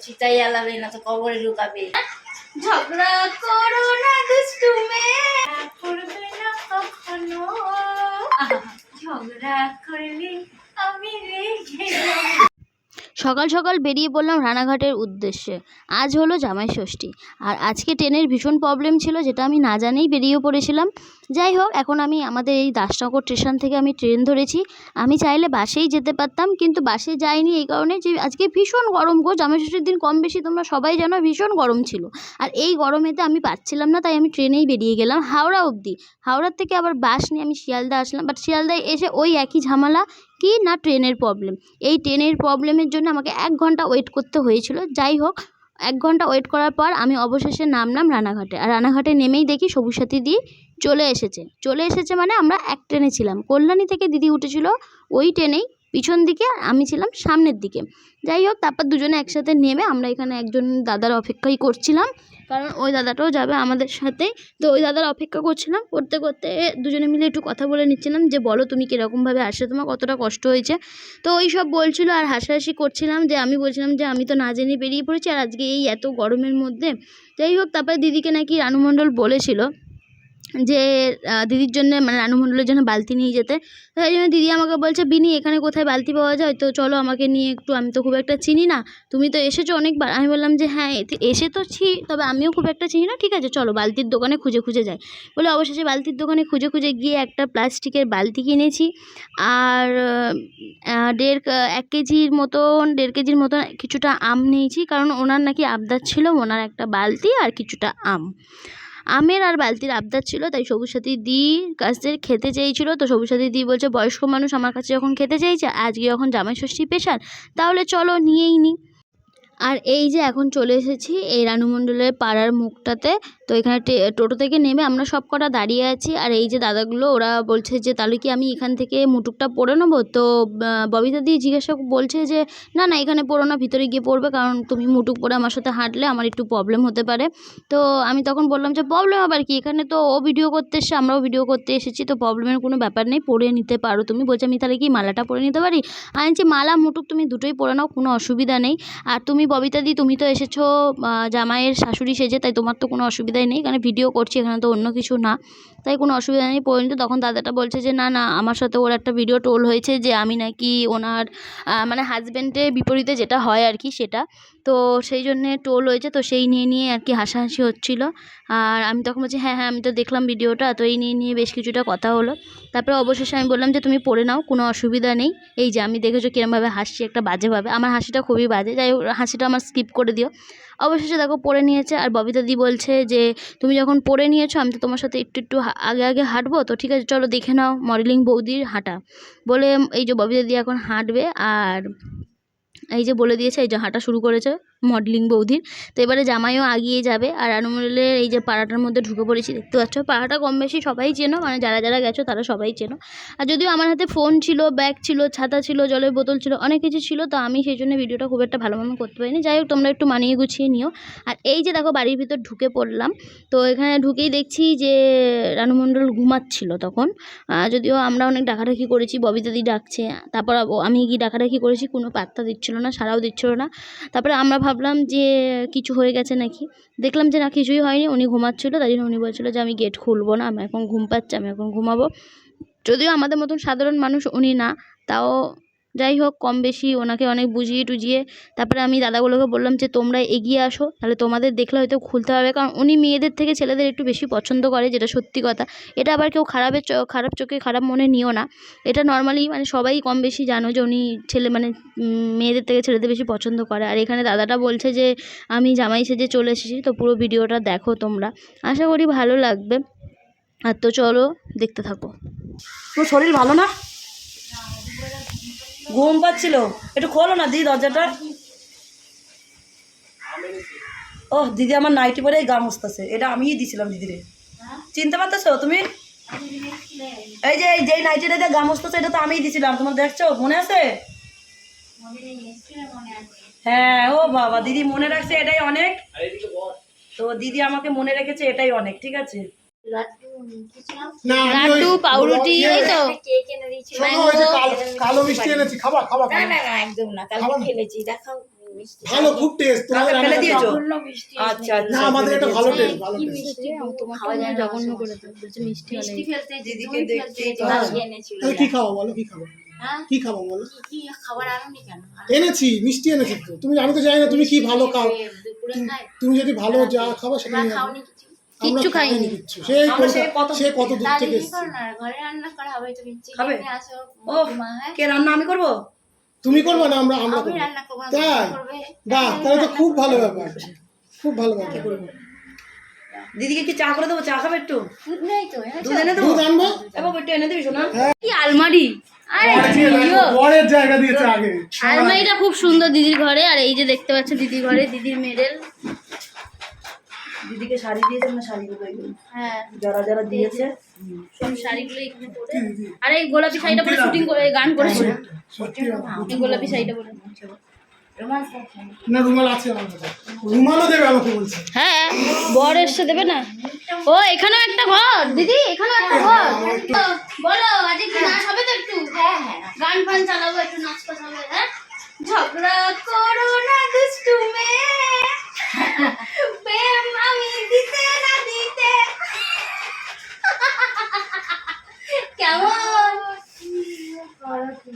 চিতাই আলাবে না তো কবরে ঢুকাবে। ঝগড়া করো না দুষ্টু মেয়ে, করবে না কখনো, ঝগড়া করলে আমি রেগে যাবো। সকাল সকাল বেরিয়ে পড়লাম রানাঘাটের উদ্দেশ্যে। আজ হলো জামাই ষষ্ঠী, আর আজকে ট্রেনের ভীষণ প্রবলেম ছিল, যেটা আমি না জানেই বেরিয়ে পড়েছিলাম। যাই হোক, এখন আমি আমাদের এই দাসনগর স্টেশন থেকে আমি ট্রেন ধরেছি। আমি চাইলে বাসেই যেতে পারতাম, কিন্তু বাসে যাইনি এই কারণে যে আজকে ভীষণ গরম গো। জামাই ষষ্ঠীর দিন কম বেশি তোমরা সবাই জানো ভীষণ গরম ছিল, আর এই গরমেতে আমি পাচ্ছিলাম না, তাই আমি ট্রেনেই বেরিয়ে গেলাম হাওড়া অবধি। হাওড়ার থেকে আবার বাস নিয়ে আমি শিয়ালদা আসলাম, বাট শিয়ালদায় এসে ওই একই ঝামেলা, কি না ট্রেনের প্রবলেম। এই ট্রেনের প্রবলেমের জন্য আমাকে 1 ঘন্টা ওয়েট করতে হয়েছিল। যাই হোক, 1 ঘন্টা ওয়েট করার পর আমি অবশেষে নামলাম রানাঘাটে। আর রানাঘাটে নেমেই দেখি সবুজ সাথী দি চলে এসেছে মানে আমরা এক ট্রেনে ছিলাম। কল্যাণী থেকে দিদি উঠেছিল ওই ট্রেনেই, পিছন দিকে, আর আমি ছিলাম সামনের দিকে। যাই হোক, তারপর দুজনে একসাথে নেমে আমরা এখানে একজন দাদার অপেক্ষাই করছিলাম, কারণ ওই দাদাটাও যাবে আমাদের সাথে। তো ওই দাদার অপেক্ষা করছিলাম, করতে করতে দুজনে মিলে একটু কথা বলে নিচ্ছিলাম যে বলো তুমি কীরকমভাবে আসলে, তোমার কতটা কষ্ট হয়েছে। তো ওই সব বলছিল আর হাসাহাসি করছিলাম, যে আমি বলছিলাম যে আমি তো না জেনে বেরিয়ে পড়েছি, আর আজকে এই এত গরমের মধ্যে। যাই হোক, তারপরে দিদিকে নাকি রানু মণ্ডল বলেছিল যে দিদির জন্য, মানে রানু মণ্ডলের জন্য বালতি নিয়ে যেতে। তাই জন্য দিদি আমাকে বলছে, বিনি এখানে কোথায় বালতি পাওয়া যায়, তো চলো আমাকে নিয়ে একটু, আমি তো খুব একটা চিনি না, তুমি তো এসেছো অনেকবার। আমি বললাম যে হ্যাঁ এসে তো তবে আমিও খুব একটা চিনি না, ঠিক আছে চলো বালতির দোকানে খুঁজে খুঁজে যাই। বলে অবশেষে বালতির দোকানে খুঁজে খুঁজে গিয়ে একটা প্লাস্টিকের বালতি কিনেছি, আর 1 কেজির মতন কিছুটা আম নিয়েছি, কারণ ওনার নাকি আবদার ছিল, ওনার একটা বালতি আর কিছুটা আমের আর বালতির আবদার ছিল। তাই সবুজ সাথী দি কাছে খেতে চেয়েছিল। তো সবুজ সাথী দি বলছে বয়স্ক মানুষ আমার কাছে যখন খেতে চাইছে, আজকে যখন জামাই ষষ্ঠী স্পেশাল, তাহলে চলো নিয়েই নিই। আর এই যে এখন চলে এসেছি এই রানু মণ্ডলের পাড়ার মুখটাতে। তো এখানে টোটো থেকে নেমে আমরা সব কটা দাঁড়িয়ে আছি, আর এই যে দাদাগুলো ওরা বলছে যে তাহলে কি আমি এখান থেকে মুটুকটা পরে নেবো। তো ববিতা দি জিজ্ঞাসা বলছে যে না না এখানে পড়ো না, ভিতরে গিয়ে পড়বে, কারণ তুমি মুটুক পরে আমার সাথে হাঁটলে আমার একটু প্রবলেম হতে পারে। তো আমি তখন বললাম যে প্রবলেম আবার কি, এখানে তো ও ভিডিও করতে এসছে, আমরাও ভিডিও করতে এসেছি, তো প্রবলেমের কোনো ব্যাপার নেই, পরে নিতে পারো তুমি। বলছে আমি তাহলে কি মালাটা পরে নিতে পারি। আমি বলছি মালা মুটুক তুমি দুটোই পরে নাও, কোনো অসুবিধা নেই। আর তুমি ববিতা দি তুমি তো এসেছো জামাইয়ের শাশুড়ি সেজে, তাই তোমার তো কোনো অসুবিধাই নেই, কারণ ভিডিও করছি, এখানে তো অন্য কিছু না, তাই কোনো অসুবিধা নেই পরিণত। তখন দাদাটা বলছে যে না না আমার সাথে ওর একটা ভিডিও টোল হয়েছে, যে আমি নাকি ওনার মানে হাজব্যান্ডের বিপরীতে যেটা হয় আর কি সেটা, তো সেই জন্যে টোল হয়েছে, তো সেই নিয়ে আর কি হাসাহাসি হচ্ছিল। আর আমি তখন বলছি হ্যাঁ হ্যাঁ আমি তো দেখলাম ভিডিওটা, তো এই নিয়ে বেশ কিছুটা কথা হলো। তারপরে অবশেষে আমি বললাম যে তুমি পড়ে নাও, কোনো অসুবিধা নেই। এই যে আমি দেখেছো কিরমভাবে হাসছি, একটা বাজেভাবে, আমার হাসিটা খুবই বাজে, যাই হোক হাসিটা আমার স্কিপ করে দিও। অবশেষে দেখো পড়ে নিয়েছে, আর ববিতা দি বলছে যে তুমি যখন পড়ে নিয়েছো আমি তো তোমার সাথে একটু আগে আগে হাঁটবো, তো ঠিক আছে চলো দেখে নাও মডেলিং বৌদির হাঁটা। বলে এই যে ববিতা দি এখন হাঁটবে, আর এই যে বলে দিয়েছে এই যে হাঁটা শুরু করেছে মডেলিং বৌদির। তো এবারে জামাইও আগিয়ে যাবে, আর রানু মণ্ডলের এই যে পাড়াটার মধ্যে ঢুকে পড়েছি, দেখতে পাচ্ছ পাড়াটা কম বেশি সবাই চেনো, মানে যারা যারা গেছো তারা সবাই চেনো। আর যদিও আমার হাতে ফোন ছিল, ব্যাগ ছিল, ছাতা ছিল, জলের বোতল ছিল, অনেক কিছু ছিল, তো আমি সেই জন্য ভিডিওটা খুব একটা ভালো মতো করতে পারিনি। যাই হোক তোমরা একটু মানিয়ে গুছিয়ে নিও। আর এই যে দেখো বাড়ির ভিতর ঢুকে পড়লাম, তো এখানে ঢুকেই দেখছি যে রানু মণ্ডল ঘুমাচ্ছিল তখন। যদিও আমরা অনেক ডাকাডাকি করেছি, ববিতা দি ডাকছে, তারপর আমি গিয়ে ডাকাডাকি করেছি, কোনো পাত্তা দিচ্ছিল না, সাড়াও দিচ্ছিল না। তারপরে আমরা ভাবলাম যে কিছু হয়ে গেছে নাকি, দেখলাম যে না কিছুই হয়নি, উনি ঘুমাচ্ছিল, তাই জন্য উনি বলছিল যে আমি গেট খুলবো না, আমি এখন ঘুম পাচ্ছে, আমি এখন ঘুমাবো। যদিও আমাদের মতন সাধারণ মানুষ উনি না, তাও যাই হোক কম বেশি ওনাকে অনেক বুঝিয়ে টুজিয়ে তারপরে আমি দাদাগুলোকে বললাম যে তোমরা এগিয়ে আসো, তাহলে তোমাদের দেখলে হয়তো খুলতে হবে, কারণ উনি মেয়েদের থেকে ছেলেদের একটু বেশি পছন্দ করে, যেটা সত্যি কথা। এটা আবার কেউ খারাপ চোখে খারাপ মনে নিও না, এটা নর্মালি মানে সবাই কম বেশি জানো যে উনি মেয়েদের থেকে ছেলেদের বেশি পছন্দ করে। আর এখানে দাদাটা বলছে যে আমি জামাই সেজে চলে এসেছি, তো পুরো ভিডিওটা দেখো তোমরা, আশা করি ভালো লাগবে। আর তো চলো দেখতে থাকো। তোর শরীর ভালো না, ঘুম পাচ্ছিল, একটু খোলো না দিদি দরজাটা। ও দিদি আমার নাইটি পরে গা মুছতেছে, এটা আমিই দিছিলাম দিদিরে, চিনতে পারতেছো তুমি? এই যে যেই নাইটিটা দিয়ে গা মুছতেছে এটা তো আমিই দিছিলাম, তোমার দেখছো মনে আছে? হ্যাঁ ও বাবা দিদি মনে রাখছে, এটাই অনেক। তো দিদি আমাকে মনে রেখেছে, এটাই অনেক, ঠিক আছে। লাড্ডু পাউরুটি এই তো কালো মিষ্টি এনেছি, খাবা খাবা না না না একদম না, কালকে খেলেছি, দেখাও মিষ্টি ভালো, খুব টেস্ট। কাকে ফেলে দিয়েছো? জঘন্য মিষ্টি আচ্ছা না, আচ্ছা আমাদের একটা ভালো টেস্ট, ভালো কি টেস্ট। মিষ্টি তোমার খাওয়া যায় না জঘন্য করে দেবে বলছে মিষ্টি মিষ্টি ফেলতে দিদিকে দিদিকে দেখতে দেখতে পাচ্ছ? আজকে এনেছিল তাহলে কি খাবো বলো, কি খাবো? হ্যাঁ কি খাবো বলো? কি খাবার আনোনি কেন এনেছি, মিষ্টি এনেছি তো। তুমি, আমি তো জানি না তুমি কি ভালো খাও। দুপুরে খাই তুমি যদি ভালো যা খাবো সেটা তোমরা নিয়ে যাবো। খাওনি কিছু আমরা কিচ্ছু খাইনি। খাইনি কিচ্ছু। সেই আমরা সেই সে কত দূর তাহলে থেকে কি করো এসেছি। না ঘরে রান্না করা হবে তুমি খাবে? চিকেন নিয়ে আসো ও মা হ্যাঁ কে রান্না আমি করবো? তুমি করবে না, আমরা আমি করবো। রান্না করবো না, তাই? তুমি করবে বাহ, তাহলে তো খুব ভালো ব্যাপার, খুব ভালো ব্যাপার। দিদিকে কি চা করে দেবো? চা খাবে একটু? দুধ নেই তো এনেছো? দুধ এনে দেবো? দুধ আনবো। এবার একটু এনে দিবি শোনা। কি আলমারি, আরে বরের জায়গা দিয়েছে আগে। আলমারিটা খুব সুন্দর দিদির ঘরে। আর এই যে দেখতে পাচ্ছ দিদির ঘরে দিদির মেডেল। দিদিকে শাড়ি দিয়েছে না? শাড়িগুলো এগুলো হ্যাঁ যারা যারা দিয়েছে সব শাড়িগুলো এখানে পরে। আর এই গোলাপি শাড়িটা পরে শুটিং করে গান করেছে। সত্যি এই গোলাপি শাড়িটা পরে। রোমান্স আছে না, রুমাল আছে আমার কাছে। রুমালও দেবে আমাকে বলছে। হ্যাঁ বর এসে দেবে না। ও এখানেও একটা ঘর দিদি, এখানেও একটা ঘর। বলো আজকে কি নাচ হবে তো একটু? হ্যাঁ হ্যাঁ গান ফান চালাবো, একটু নাচ ফাচ হবে। হ্যাঁ ঝগড়া করো না দুষ্টু মেয়ে প্রেম আমি দিতে না দিতে কেমন?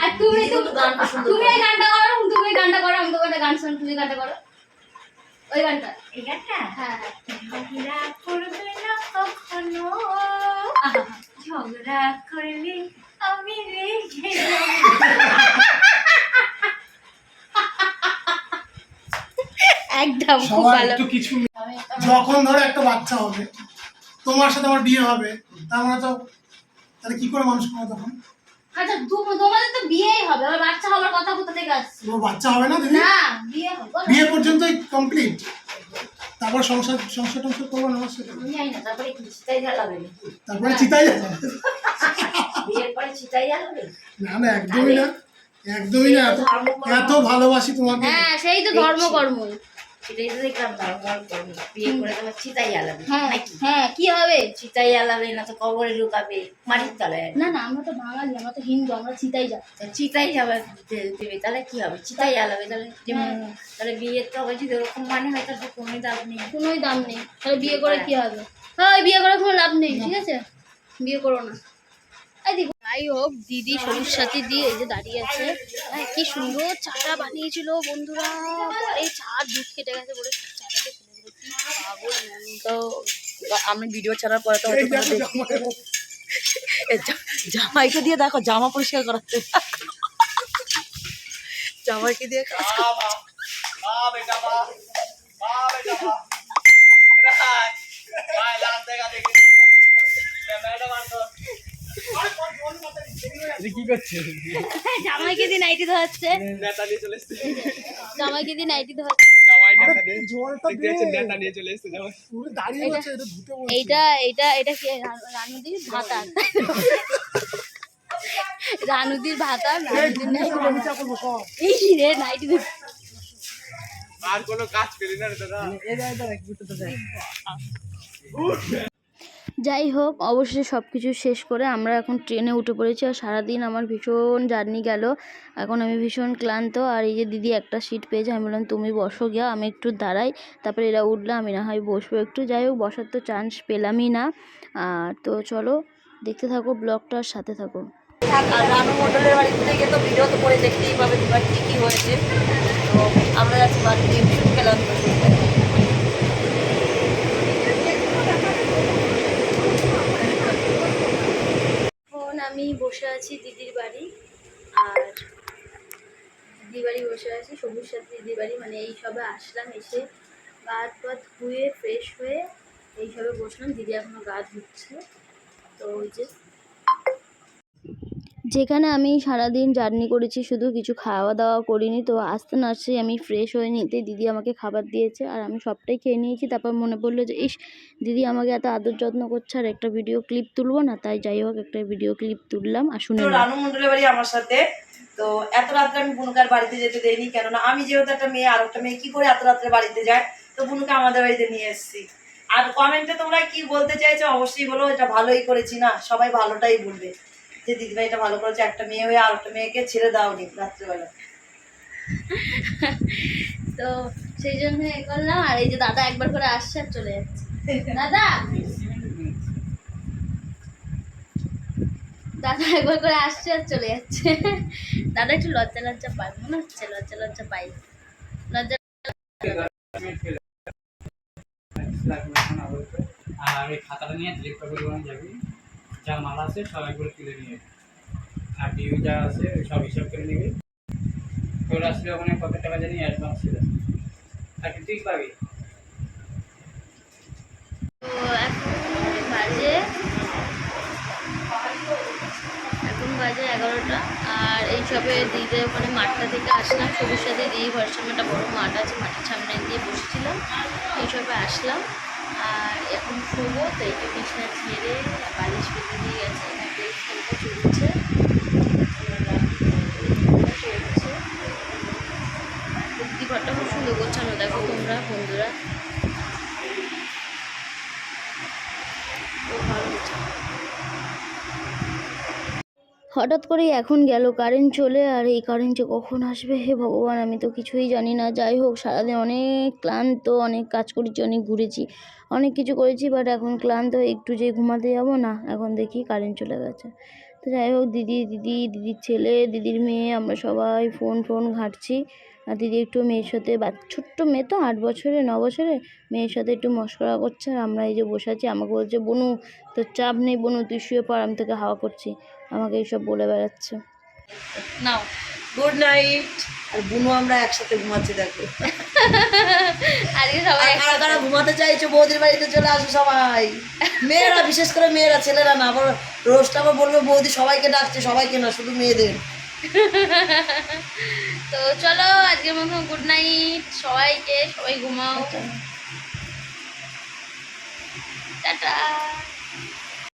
আর তুমি তো গানটা সুন্দর তুমি এই গানটা করো, তুমি এই গানটা করো, আমি তো একটা গান শুন, তুমি গানটা করো ওই গানটা। এই গানটা হ্যাঁ ঝগড়া করবে না কখনো আহা, ঝগড়া করলে আমি রেগে যাবো। একদম খুব সবার ভালো। একটু কিছু, যখন ধরো একটা বাচ্চা হবে, তোমার সাথে আমার বিয়ে হবে, তার মানে তো তাহলে কি করে মানুষ করবে তখন? আচ্ছা তোমাদের তো বিয়েই হবে, আবার বাচ্চা হওয়ার কথা কোথা থেকে আসছে? তোমার বাচ্চা হবে না দিদি? না বিয়ে হবে না। বিয়ে পর্যন্তই কমপ্লিট, তারপর সংসার সংসার টংসার করবো না আমার সাথে। আমি জানি না তারপরে কি চিতাই জ্বালাবে তারপরে চিতাই যাবে। বিয়ের পরে চিতাই জ্বালাবে না না, একদমই না, একদমই না। এত ভালোবাসি তোমাকে। হ্যাঁ সেই তো ধর্মকর্ম। সেটাই তো দেখলাম তারপর করবে বিয়ে করে তোমার চিতাই জ্বালাবে হ্যাঁ নাকি হ্যাঁ কি হবে? চিতাই জ্বালাবে না তো কবরে ঢুকাবে মাটির তলায় না না আমরা তো বাঙালি, আমরা তো হিন্দু, আমরা চিতাই যাই। তো চিতাই যাবে দেবে তাহলে কি হবে চিতাই জ্বালাবে তাহলে যেমন তাহলে বিয়ের তো হবে যদি ওরকম মানে হয় তাহলে কোনোই দাম নেই কোনোই দাম নেই, তাহলে বিয়ে করে কি হবে? হ্যাঁ বিয়ে করে কোনো লাভ নেই, ঠিক আছে বিয়ে করো না। যাই হোক দিদি সবুজ সাথী দিয়ে এই যে দাঁড়িয়ে আছে। হ্যাঁ কি সুন্দর চাটা বানিয়েছিল বন্ধুরা, পরে চা দুধ কেটে গেছে বলে চাটাকে ফেলে দিল। কি পাগল মানুষ। তো আমি ভিডিও ছাড়ার পরে তো হয়তো তোমরা জামাইকে দিয়ে দেখো জামা পরিষ্কার করাচ্ছে, জামাইকে দিয়ে কাজ করাচ্ছে। জামাইকে দিয়ে নাইটি ধোয়াচ্ছে, জামাইকে দিয়ে নাইটি ধোয়াচ্ছে। জলটা দে। পুরো দাঁড়িয়ে আছে, এটা ধুতে বলছি। এইটা এইটা এটা কি রানুদির ভাতা, রানুদির ভাতা, রানুদির নাইটি আমি চা করবো সব। এই রে নাইটি ধোয়া। আর কোনো কাজ করি না রে দাদা। যাই হোক অবশেষে সব কিছু শেষ করে আমরা এখন ট্রেনে উঠে পড়েছি। আর সারাদিন আমার ভীষণ জার্নি গেল, এখন আমি ভীষণ ক্লান্ত। আর এই যে দিদি একটা সিট পেয়েছে, আমি বললাম তুমি বসো গিয়া, আমি একটু দাঁড়াই, তারপরে এরা উঠলে আমি না হয় বসবো একটু। যাই হোক বসার তো চান্স পেলামই না। আর তো চলো দেখতে থাকো ব্লগটার সাথে থাকো। আর রানু মন্ডলের বাড়িতে থেকে তো ভিডিও তো করে দেখতেই পাবে দুবার কি কি হয়েছে। তো আমরা যাচ্ছি বাড়িতে ভীষণ খেলাম। এখন আমি বসে আছি দিদির বাড়ি, আর দিদির বাড়ি বসে আছি সবুজ সাথে দিদির বাড়ি, মানে এই সবে আসলাম, এসে গা হাত ধুয়ে ফ্রেশ হয়ে এই সবে বসলাম। দিদি এখনো গা ধুচ্ছে। তো ওই যে যেখানে আমি সারাদিন জার্নি করেছি শুধু কিছু খাওয়া দাওয়া করিনি, তো আসতে না আসতেই আমি ফ্রেশ হয়ে নিতে দিদি আমাকে খাবার দিয়েছে আর আমি সবটাই খেয়ে নিয়েছি। তারপর মনে পড়লো যে ইস দিদি আমাকে এত আদর যত্ন করছে আর একটা ভিডিও ক্লিপ তুলবো না, তাই যাই হোক একটা ভিডিও ক্লিপ তুললাম। আর শুনে রানু মন্ডলের বাড়ি আমার সাথে, তো এত রাত্রে আমি বুনুকার বাড়িতে যেতে দেইনি, কেননা আমি যেহেতু একটা মেয়ে আর একটা মেয়ে কি করে এত রাত্রে বাড়িতে যায়, তো বুনুকে আমাদের বাড়িতে নিয়ে এসেছি। আর কমেন্টে তোমরা কি বলতে চাইছো অবশ্যই বলো, এটা ভালোই করেছি না, সবাই ভালোটাই বলবে যে দিদিভাই এটা ভালো করেছে, একটা মেয়ে হয়ে আর একটা মেয়েকে ছেড়ে দাওনি রাত্রেবেলা। তো সেই জন্য এ করলাম। আর এই যে দাদা একবার করে আসছে আর চলে যাচ্ছে। দাদা দাদা একবার করে আসছে আর চলে যাচ্ছে। দাদা একটু লজ্জা লজ্জা পায় মনে হচ্ছে, লজ্জা লজ্জা পাই, লজ্জা। আর ওই খাতাটা নিয়ে ডিলিট করে যাবি, যা মাল আছে সব একবার তুলে নিয়ে, আর ডিউ যা আছে সব হিসাব করে নিবি। তোর আসলে ওখানে কত টাকা জানি অ্যাডভান্স ছিল, আর তুই পাবি। তো এখন বাজে 11টা। আর এই সবে দিদিদের ওখানে মাঠটা থেকে আসলাম, সবুজ সাথে দিদি ঘরের একটা বড় মাঠ আছে, মাঠের সামনে দিয়ে বসেছিলাম, এই সবে আসলাম। আর এখন শোবো, তো এই যে বিছনা ছেড়ে বালিশ পেতে দিয়ে গেছে, এখানে খেলতে চলছে। দিদি ঘরটা খুব সুন্দর গোছানো, দেখো তোমরা বন্ধুরা, খুব ভালো গোছানো। হঠাৎ করেই এখন গেল কারেন্ট চলে, আর এই কারেন্ট যে কখন আসবে হে ভগবান, আমি তো কিছুই জানি না। যাই হোক, সারাদিন অনেক ক্লান্ত, অনেক কাজ করেছি, অনেক ঘুরেছি, অনেক কিছু করেছি, বাট এখন ক্লান্ত হয়ে একটু যে ঘুমাতে যাবো না, এখন দেখি কারেন্ট চলে গেছে। তো যাই হোক, দিদির ছেলে, দিদির মেয়ে, আমরা সবাই ফোন ঘাঁটছি। আর দিদি একটু মেয়ের সাথে, ছোট্ট মেয়ে তো 8 বছরে 9 বছরে, মেয়ের সাথে একটু মশকরা করছে। আর আমরা এই যে বসে আছি, আমাকে বলছে বনু তোর চাপ নেই, বনু তুই শুয়ে পড়, আমি তোকে হাওয়া করছি, আমাকে এইসব বলে বেড়াচ্ছে। নাও গুড নাইট। আর বুনু আমরা একসাথে ঘুমাচ্ছি দেখো। আজকে সবাই আর কারা কারা ঘুমাতে চাইছো বৌদির বাড়িতে চলে আসো সবাই, মেয়েরা, বিশেষ করে মেয়েরা, ছেলেরা না। আবার রোজটা আবার বলবে বৌদি সবাইকে ডাকছে, সবাইকে না, শুধু মেয়েদের। তো চলো আজকের মতো গুড নাইট সবাইকে, সবাই ঘুমাও, টাটা।